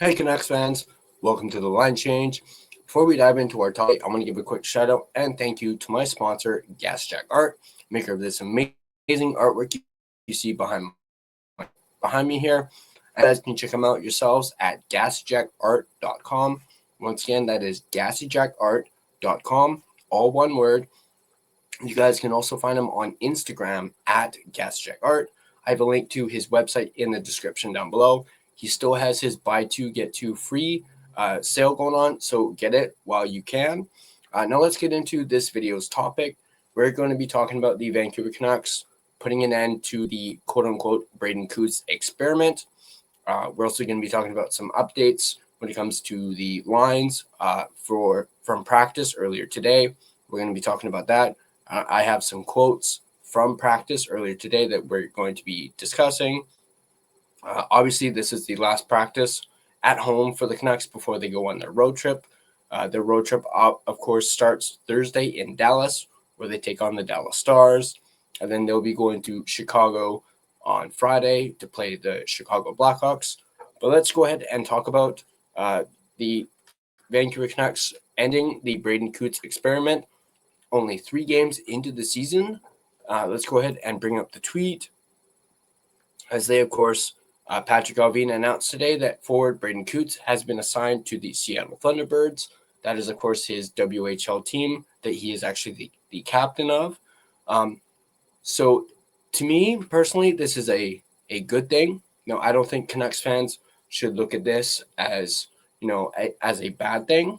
Hey Canucks fans, welcome to the Line Change. Before we dive into our topic, I want to give a quick shout out and thank you to my sponsor, Gassy Jack Art, maker of this amazing artwork you see behind me here. And you guys can check them out yourselves at GassyJackArt.com. Once again, that is GassyJackArt.com, all one word. You guys can also find him on Instagram at GassyJackArt. I have a link to his website in the description down below. He still has his buy two, get two free sale going on, so get it while you can. Now let's get into this video's topic. We're going to be talking about the Vancouver Canucks putting an end to the quote-unquote Braeden Cootes Experiment. We're also going to be talking about some updates when it comes to the lines from practice earlier today. We're going to be talking about that. I have some quotes from practice earlier today that we're going to be discussing. Obviously, this is the last practice at home for the Canucks before they go on their road trip. Their road trip, of course, starts Thursday in Dallas, where they take on the Dallas Stars. And then they'll be going to Chicago on Friday to play the Chicago Blackhawks. But let's go ahead and talk about the Vancouver Canucks ending the Braeden Cootes Experiment. Only 3 games into the season. Let's go ahead and bring up the tweet. As they, of course, Patrick Allvin announced today that forward Braeden Cootes has been assigned to the Seattle Thunderbirds. That is, of course, his WHL team that he is actually the captain of. So, to me, personally, this is a good thing. I don't think Canucks fans should look at this as, as a bad thing.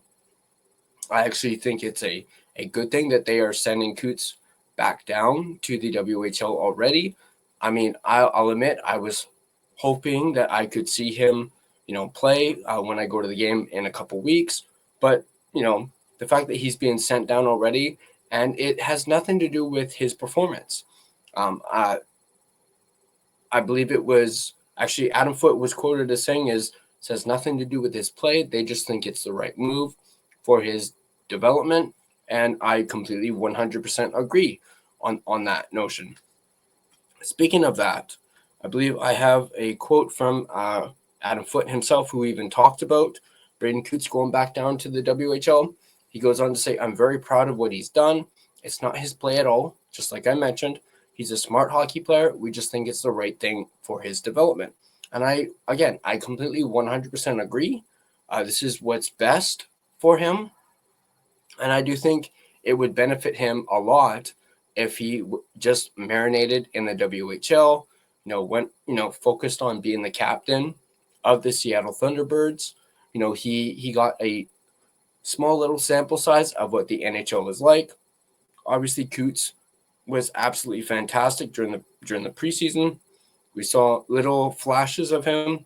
I actually think it's a good thing that they are sending Cootes back down to the WHL already. I mean, I'll admit I was hoping that I could see him, play when I go to the game in a couple weeks. But, the fact that he's being sent down already, and it has nothing to do with his performance. I believe it was actually Adam Foote was quoted as saying says nothing to do with his play. They just think it's the right move for his development. And I completely 100% agree on that notion. Speaking of that, I believe I have a quote from Adam Foote himself, who even talked about Braeden Cootes going back down to the WHL. He goes on to say, "I'm very proud of what he's done. It's not his play at all, just like I mentioned. He's a smart hockey player. We just think it's the right thing for his development." And I completely 100% agree. This is what's best for him. And I do think it would benefit him a lot if he just marinated in the WHL, went, focused on being the captain of the Seattle Thunderbirds. He got a small little sample size of what the NHL is like. Obviously, Cootes was absolutely fantastic during the preseason. We saw little flashes of him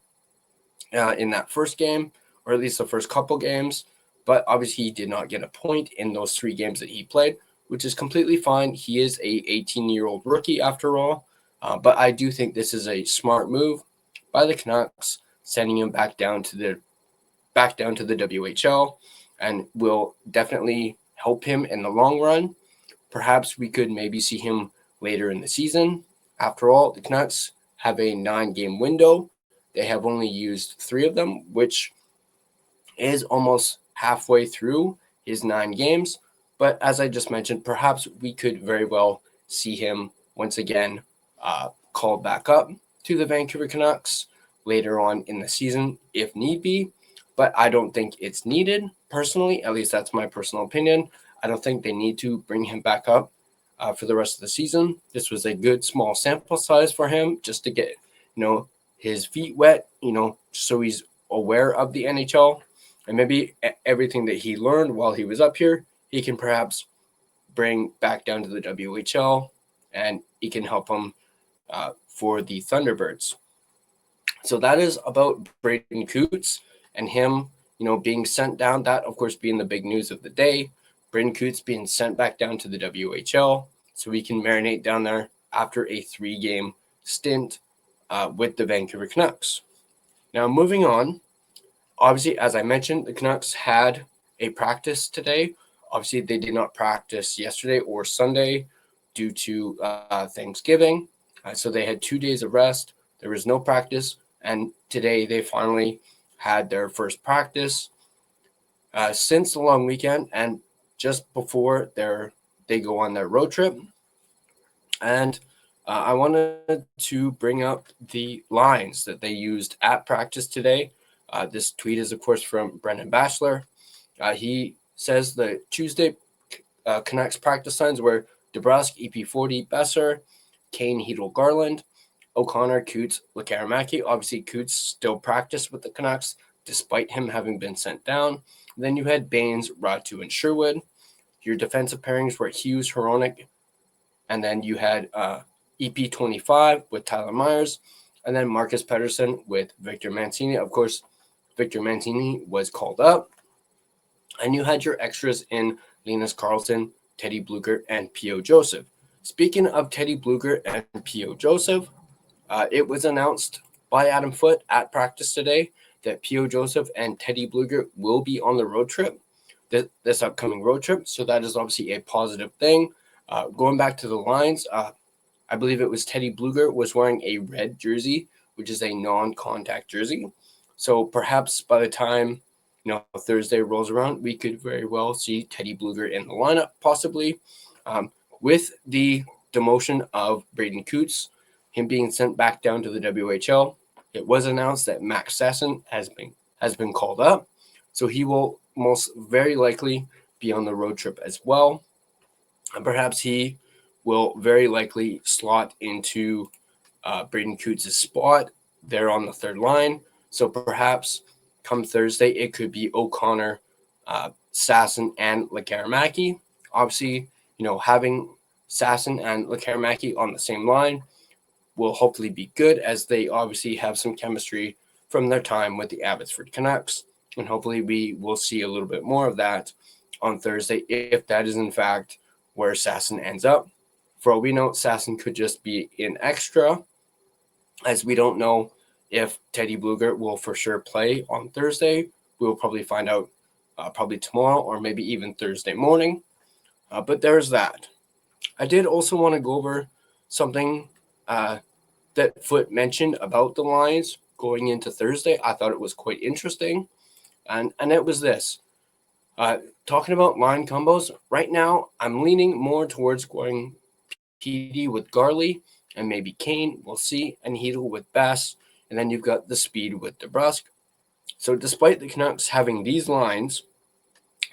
in that first game, or at least the first couple games. But obviously, he did not get a point in those 3 games that he played, which is completely fine. He is a 18-year-old rookie after all. But I do think this is a smart move by the Canucks, sending him back down to the WHL, and will definitely help him in the long run. Perhaps we could maybe see him later in the season. After all, the Canucks have a 9-game window. They have only used 3 of them, which is almost halfway through his 9 games. But as I just mentioned, perhaps we could very well see him once again called back up to the Vancouver Canucks later on in the season if need be. But I don't think it's needed personally. At least that's my personal opinion. I don't think they need to bring him back up for the rest of the season. This was a good small sample size for him just to get, his feet wet, so he's aware of the NHL. And maybe everything that he learned while he was up here, he can perhaps bring back down to the WHL, and he can help him for the Thunderbirds. So that is about Braeden Cootes and him, being sent down. That, of course, being the big news of the day. Braeden Cootes being sent back down to the WHL so we can marinate down there after a 3-game stint with the Vancouver Canucks. Now, moving on. Obviously, as I mentioned, the Canucks had a practice today. Obviously, they did not practice yesterday or Sunday due to Thanksgiving. So they had 2 days of rest. There was no practice. And today they finally had their first practice since the long weekend and just before they go on their road trip. And I wanted to bring up the lines that they used at practice today. This tweet is, of course, from Brendan Batchelor. He says the Tuesday Canucks practice lines were DeBrusk, EP40, Besser, Kane, Hedel, Garland, O'Connor, Cootes, Lekaramaki. Obviously, Cootes still practiced with the Canucks despite him having been sent down. Then you had Baines, Ratu, and Sherwood. Your defensive pairings were Hughes, Hronek, and then you had EP25 with Tyler Myers, and then Marcus Pettersson with Victor Mancini. Of course, Victor Mancini was called up. And you had your extras in Linus Karlsson, Teddy Bluger, and P.O. Joseph. Speaking of Teddy Bluger and P.O. Joseph, it was announced by Adam Foote at practice today that P.O. Joseph and Teddy Bluger will be on the road trip, this upcoming road trip. So that is obviously a positive thing. Going back to the lines, I believe it was Teddy Bluger was wearing a red jersey, which is a non-contact jersey. So perhaps by the time Thursday rolls around, we could very well see Teddy Bluger in the lineup, possibly. With the demotion of Braeden Cootes, him being sent back down to the WHL, it was announced that Max Sasson has been called up. So he will most very likely be on the road trip as well. And perhaps he will very likely slot into Braeden Cootes' spot there on the third line. So perhaps come Thursday, it could be O'Connor, Sasson, and Lekaramaki. Obviously, having Sasson and Lekaramaki on the same line will hopefully be good, as they obviously have some chemistry from their time with the Abbotsford Canucks. And hopefully we will see a little bit more of that on Thursday, if that is in fact where Sasson ends up. For all we know, Sasson could just be an extra, as we don't know if Teddy Bluger will for sure play on Thursday. We will probably find out probably tomorrow or maybe even Thursday morning. But there's that. I did also want to go over something that Foote mentioned about the lines going into Thursday. I thought it was quite interesting. And it was this. Talking about line combos, right now I'm leaning more towards going PD with Garley and maybe Kane. We'll see. And Hedel with Bass. And then you've got the speed with DeBrusk. So despite the Canucks having these lines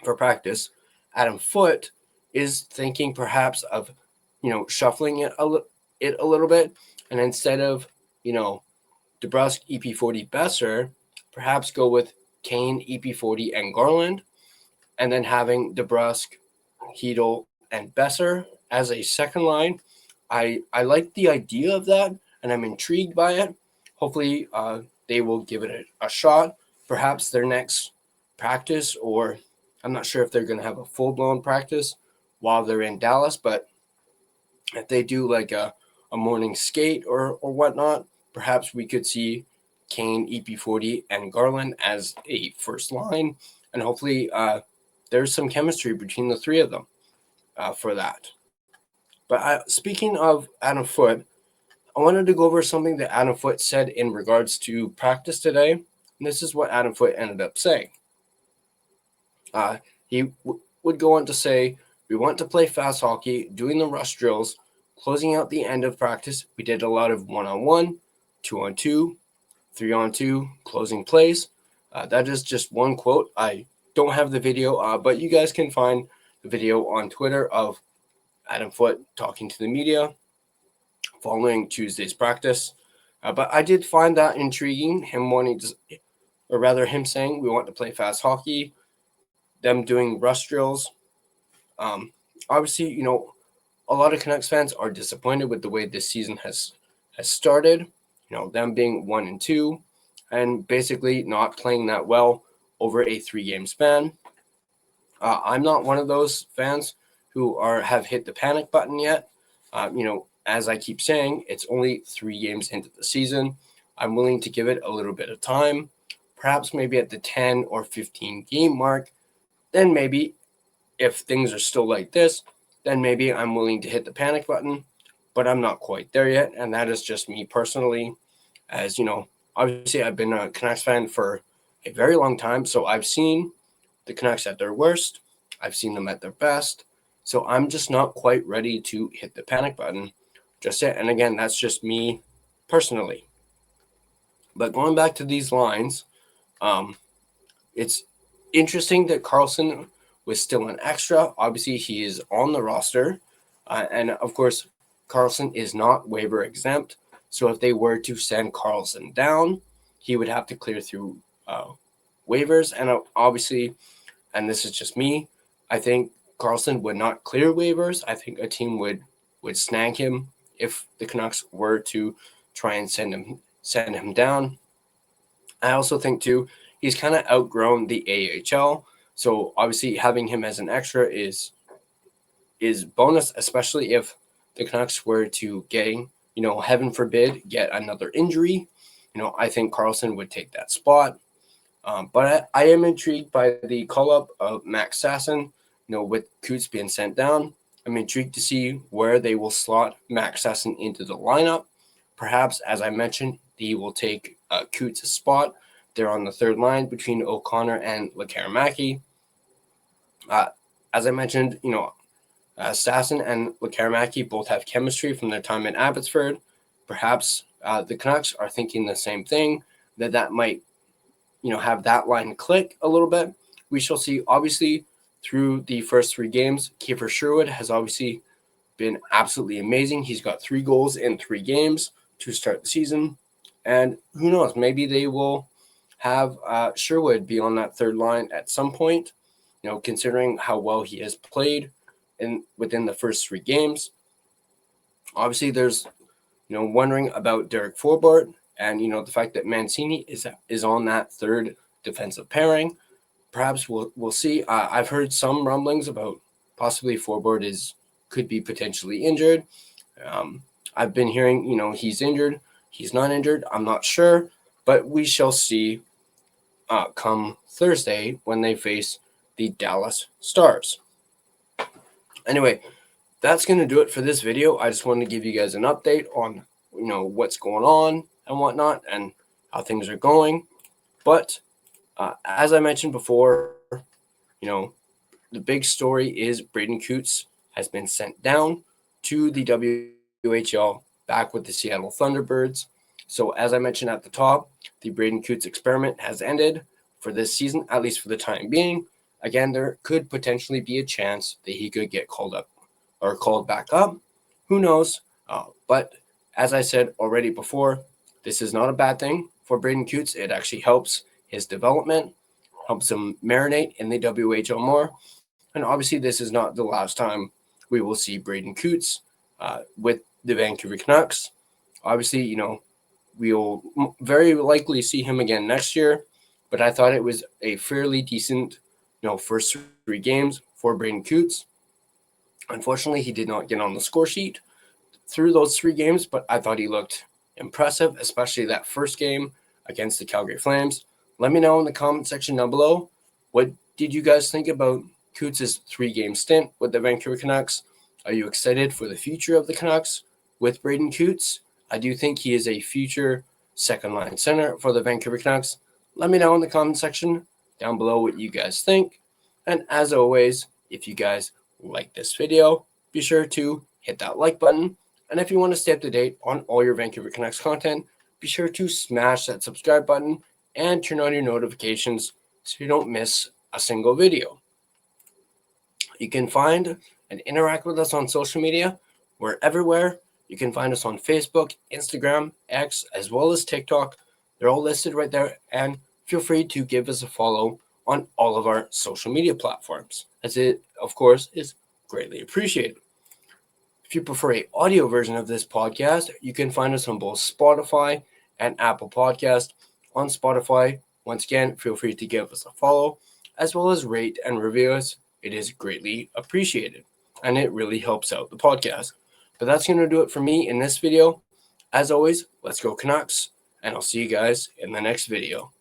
for practice, Adam Foote is thinking perhaps of, shuffling it a little bit. And instead of, DeBrusk, EP40, Besser, perhaps go with Kane, EP40, and Garland. And then having DeBrusk, Hedel, and Besser as a second line. I like the idea of that, and I'm intrigued by it. Hopefully, they will give it a shot. Perhaps their next practice, or I'm not sure if they're going to have a full-blown practice while they're in Dallas, but if they do like a morning skate or whatnot, perhaps we could see Kane, EP40, and Garland as a first line, and hopefully there's some chemistry between the three of them for that. But speaking of Adam Foote, I wanted to go over something that Adam Foote said in regards to practice today. And this is what Adam Foote ended up saying. He would go on to say, we want to play fast hockey, doing the rush drills, closing out the end of practice. We did a lot of 1-on-1, 2-on-2, 3-on-2, closing plays. That is just one quote. I don't have the video, but you guys can find the video on Twitter of Adam Foote talking to the media following Tuesday's practice. But I did find that intriguing, him saying we want to play fast hockey, them doing rush drills. Obviously, a lot of Canucks fans are disappointed with the way this season has started, them being 1-2 and basically not playing that well over a 3-game span. I'm not one of those fans who have hit the panic button yet. As I keep saying, it's only 3 games into the season. I'm willing to give it a little bit of time, perhaps maybe at the 10 or 15 game mark. Then maybe if things are still like this, then maybe I'm willing to hit the panic button, but I'm not quite there yet. And that is just me personally. As obviously I've been a Canucks fan for a very long time. So I've seen the Canucks at their worst. I've seen them at their best. So I'm just not quite ready to hit the panic button just yet. And again, that's just me personally. But going back to these lines, it's interesting that Karlsson was still an extra. Obviously, he is on the roster. And of course, Karlsson is not waiver exempt. So if they were to send Karlsson down, he would have to clear through waivers. And obviously, and this is just me, I think Karlsson would not clear waivers. I think a team would snag him if the Canucks were to try and send him down. I also think too, he's kind of outgrown the AHL. So obviously having him as an extra is bonus, especially if the Canucks were to gain, heaven forbid, get another injury. I think Karlsson would take that spot. But I am intrigued by the call-up of Max Sasson, with Cootes being sent down. I'm intrigued to see where they will slot Max Sasson into the lineup. Perhaps, as I mentioned, he will take Cootes' spot. They're on the third line between O'Connor and Lekkerimaki. As I mentioned, Sasson and Lekkerimaki both have chemistry from their time in Abbotsford. Perhaps the Canucks are thinking the same thing, that might, have that line click a little bit. We shall see. Obviously, through the first 3 games, Kiefer Sherwood has obviously been absolutely amazing. He's got 3 goals in 3 games to start the season. And who knows, maybe they will have Sherwood be on that third line at some point, considering how well he has played within the first 3 games. Obviously, there's, wondering about Derek Forbort and, the fact that Mancini is on that third defensive pairing. Perhaps we'll see. I've heard some rumblings about possibly Forbort could be potentially injured. I've been hearing, he's injured. He's not injured. I'm not sure, but we shall see come Thursday when they face the Dallas Stars. Anyway, that's going to do it for this video. I just wanted to give you guys an update on, what's going on and whatnot and how things are going. But as I mentioned before, the big story is Braeden Cootes has been sent down to the WHL back with the Seattle Thunderbirds. So as I mentioned at the top, the Braeden Cootes experiment has ended for this season, at least for the time being. Again, there could potentially be a chance that he could get called up or called back up. Who knows? But as I said already before, this is not a bad thing for Braeden Cootes. It actually helps his development, helps him marinate in the WHL more. And obviously, this is not the last time we will see Braeden Cootes with the Vancouver Canucks. Obviously, we'll very likely see him again next year. But I thought it was a fairly decent, first 3 games for Braeden Cootes. Unfortunately, he did not get on the score sheet through those 3 games, but I thought he looked impressive, especially that first game against the Calgary Flames. Let me know in the comment section down below, what did you guys think about Cootes' 3-game stint with the Vancouver Canucks? Are you excited for the future of the Canucks with Braeden Cootes? I do think he is a future second-line center for the Vancouver Canucks. Let me know in the comment section down below what you guys think. And as always, if you guys like this video, be sure to hit that like button. And if you want to stay up to date on all your Vancouver Canucks content, be sure to smash that subscribe button and turn on your notifications so you don't miss a single video. You can find and interact with us on social media. We're everywhere. You can find us on Facebook, Instagram, X, as well as TikTok. They're all listed right there. And feel free to give us a follow on all of our social media platforms, as it, of course, is greatly appreciated. If you prefer an audio version of this podcast, you can find us on both Spotify and Apple Podcast. On Spotify, once again, feel free to give us a follow, as well as rate and review us. It is greatly appreciated, and it really helps out the podcast. But that's going to do it for me in this video. As always, let's go Canucks, and I'll see you guys in the next video.